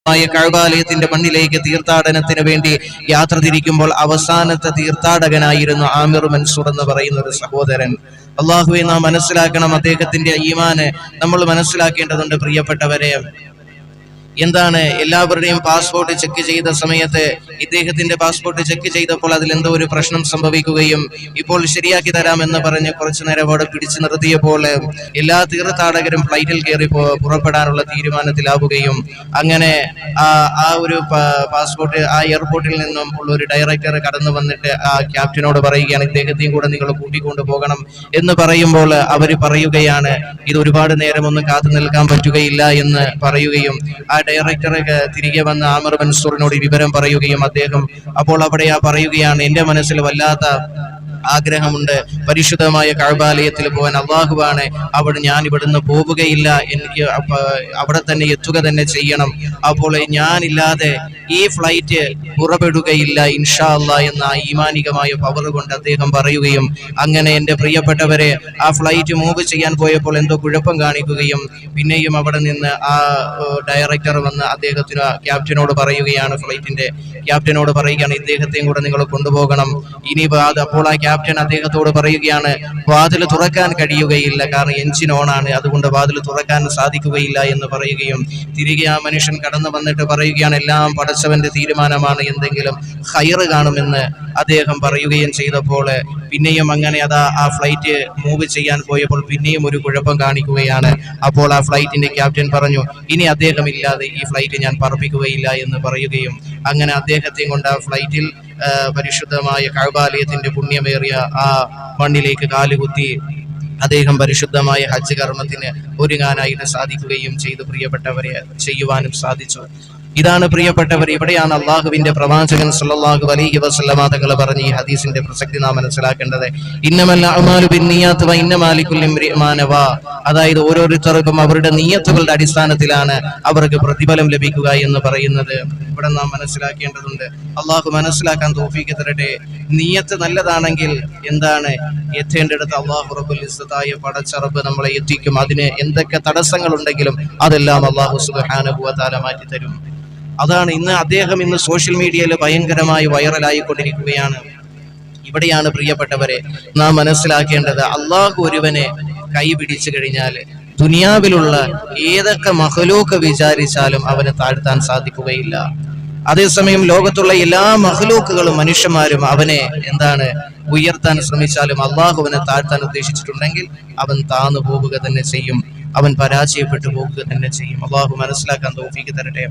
കഅബാലയത്തിന്റെ മണ്ണിലേക്ക് തീർത്ഥാടനത്തിന് വേണ്ടി യാത്ര തിരിക്കുമ്പോൾ അവസാനത്തെ തീർത്ഥാടകനായിരുന്നു ആമിർ മൻസൂർ എന്ന് പറയുന്ന ഒരു സഹോദരൻ. അള്ളാഹുവെ, നാം മനസ്സിലാക്കണം, അദ്ദേഹത്തിന്റെ ഈമാന് നമ്മൾ മനസ്സിലാക്കേണ്ടതുണ്ട്. പ്രിയപ്പെട്ടവരെ, എന്താണ് എല്ലാവരുടെയും പാസ്പോർട്ട് ചെക്ക് ചെയ്ത സമയത്ത് ഇദ്ദേഹത്തിന്റെ പാസ്പോർട്ട് ചെക്ക് ചെയ്തപ്പോൾ അതിൽ എന്തോ ഒരു പ്രശ്നം സംഭവിക്കുകയും ഇപ്പോൾ ശരിയാക്കി തരാമെന്ന് പറഞ്ഞ് കുറച്ചു നേരം അവിടെ പിടിച്ചു നിർത്തിയപ്പോൾ എല്ലാ തീർത്ഥാടകരും ഫ്ലൈറ്റിൽ കയറി പുറപ്പെടാനുള്ള തീരുമാനത്തിലാവുകയും അങ്ങനെ ആ ഒരു പാസ്പോർട്ട് ആ എയർപോർട്ടിൽ നിന്നും ഉള്ള ഒരു ഡയറക്ടർ കടന്നു വന്നിട്ട് ആ ക്യാപ്റ്റനോട് പറയുകയാണ്, ഇദ്ദേഹത്തെയും കൂടെ നിങ്ങൾ കൂട്ടിക്കൊണ്ടു പോകണം എന്ന് പറയുമ്പോൾ അവർ പറയുകയാണ്, ഇത് ഒരുപാട് നേരം ഒന്നും കാത്തു നിൽക്കാൻ പറ്റുകയില്ല എന്ന് പറയുകയും ആ ഡയറക്ടറെ തിരികെ വന്ന് ആമിർ മൻസൂറിനോട് വിവരം പറയുകയും അദ്ദേഹം അപ്പോൾ അവിടെ പറയുകയാണ്, എന്റെ മനസ്സിൽ വല്ലാത്ത ആഗ്രഹമുണ്ട്, പരിശുദ്ധമായ കഅബാലയത്തിൽ പോകാൻ. അള്ളാഹുവാണ്, ഞാൻ ഇവിടുന്ന് പോവുകയില്ല, എനിക്ക് അവിടെ തന്നെ എത്തുക തന്നെ ചെയ്യണം. അപ്പോൾ ഞാനില്ലാതെ ഈ ഫ്ലൈറ്റ് പുറപ്പെടുകയില്ല ഇൻഷാ അല്ലാഹ് എന്ന ഈമാനികമായ പവർ കൊണ്ട് അദ്ദേഹം പറയുകയും അങ്ങനെ എന്റെ പ്രിയപ്പെട്ടവരെ ആ ഫ്ലൈറ്റ് മൂവ് ചെയ്യാൻ പോയപ്പോൾ എന്തോ കുഴപ്പം കാണിക്കുകയും പിന്നെയും അവിടെ നിന്ന് ആ ഡയറക്ടർ വന്ന് അദ്ദേഹത്തിന് ക്യാപ്റ്റനോട് പറയുകയാണ്, ഫ്ലൈറ്റിന്റെ ക്യാപ്റ്റനോട് പറയുകയാണ്, ഇദ്ദേഹത്തെയും കൂടെ നിങ്ങൾ കൊണ്ടുപോകണം. ഇനി അപ്പോൾ ആ ക്യാപ്റ്റൻ അദ്ദേഹത്തോട് പറയുകയാണ്, വാതിൽ തുറക്കാൻ കഴിയുകയില്ല, കാരണം എഞ്ചിൻ ഓണാണ്, അതുകൊണ്ട് വാതിൽ തുറക്കാൻ സാധിക്കുകയില്ല എന്ന് പറയുകയും തിരികെ ആ മനുഷ്യൻ കടന്നു വന്നിട്ട് പറയുകയാണ്, എല്ലാം പടച്ചവന്റെ തീരുമാനമാണ്, എന്തെങ്കിലും ഖൈറ് കാണുമെന്ന് അദ്ദേഹം പറയുകയും ചെയ്തപ്പോൾ പിന്നെയും അങ്ങനെ ആ ഫ്ലൈറ്റ് മൂവ് ചെയ്യാൻ പോയപ്പോൾ പിന്നെയും ഒരു കുഴപ്പം കാണിക്കുകയാണ്. അപ്പോൾ ആ ഫ്ലൈറ്റിന്റെ ക്യാപ്റ്റൻ പറഞ്ഞു, ഇനി അദ്ദേഹം ഇല്ലാതെ ഈ ഫ്ലൈറ്റ് ഞാൻ പറപ്പിക്കുകയില്ല എന്ന് പറയുകയും അങ്ങനെ അദ്ദേഹത്തെയും കൊണ്ട് ആ ഫ്ലൈറ്റിൽ പരിശുദ്ധമായ കഅബാലയത്തിന്റെ പുണ്യമേറിയ ആ മണ്ണിലേക്ക് കാലുകുത്തി അദ്ദേഹം പരിശുദ്ധമായ ഹജ്ജ് കർമ്മത്തിന് ഒരുങ്ങാനായിട്ട് സാധിക്കുകയും ചെയ്തു. പ്രിയപ്പെട്ടവരെ, ചെയ്യുവാനും സാധിച്ചു. ഇതാണ് പ്രിയപ്പെട്ടവർ, ഇവിടെയാണ് അള്ളാഹുവിന്റെ പ്രവാചകൻ സല്ലല്ലാഹു അലൈഹി വസല്ലമ തങ്ങൾ പറഞ്ഞ ഈ ഹദീസിന്റെ പ്രസക്തി നാം മനസ്സിലാക്കേണ്ടത്. ഇന്നമൽ അഅ്മാലു ബിന്നിയാത്ത് വ ഇന്നമാ ലികുല്ലി ഇംറിഇൻ മാ നവാ. അതായത് ഓരോരുത്തർക്കും അവരുടെ നിയ്യത്തുകളുടെ അടിസ്ഥാനത്തിലാണ് അവർക്ക് പ്രതിഫലം ലഭിക്കുക എന്ന് പറയുന്നത് ഇവിടെ നാം മനസ്സിലാക്കേണ്ടതുണ്ട്. അള്ളാഹു മനസ്സിലാക്കാൻ തൗഫീഖ് തരട്ടെ. നിയ്യത്ത് നല്ലതാണെങ്കിൽ എന്താണ് എത്തേണ്ടിടത്ത് അള്ളാഹു റബ്ബുൽ ഇസ്സത്തായ പടച്ച റബ്ബ് നമ്മളെ എത്തിക്കും. അതിന് എന്തൊക്കെ തടസ്സങ്ങൾ ഉണ്ടെങ്കിലും അതെല്ലാം അള്ളാഹു സുബ്ഹാനഹു വ തആല മാറ്റി തരും. അതാണ് അദ്ദേഹം ഇന്ന് സോഷ്യൽ മീഡിയയിൽ ഭയങ്കരമായി വൈറലായിക്കൊണ്ടിരിക്കുകയാണ്. ഇവിടെയാണ് പ്രിയപ്പെട്ടവരെ നാം മനസ്സിലാക്കേണ്ടത്, അള്ളാഹു ഒരുവനെ കൈപിടിച്ചു കഴിഞ്ഞാൽ ദുനിയാവിലുള്ള ഏതൊക്കെ മഖ്ലൂഖ് വിചാരിച്ചാലും അവനെ താഴ്ത്താൻ സാധിക്കുകയില്ല. അതേസമയം ലോകത്തുള്ള എല്ലാ മഖ്ലൂഖുകളും മനുഷ്യന്മാരും അവനെ ഉയർത്താൻ ശ്രമിച്ചാലും അള്ളാഹുവിനെ താഴ്ത്താൻ ഉദ്ദേശിച്ചിട്ടുണ്ടെങ്കിൽ അവൻ താന്നു പോവുക തന്നെ ചെയ്യും, അവൻ പരാജയപ്പെട്ടു പോകുക തന്നെ ചെയ്യും. അള്ളാഹു മനസ്സിലാക്കാൻ തൗഫീഖ് തരട്ടെ.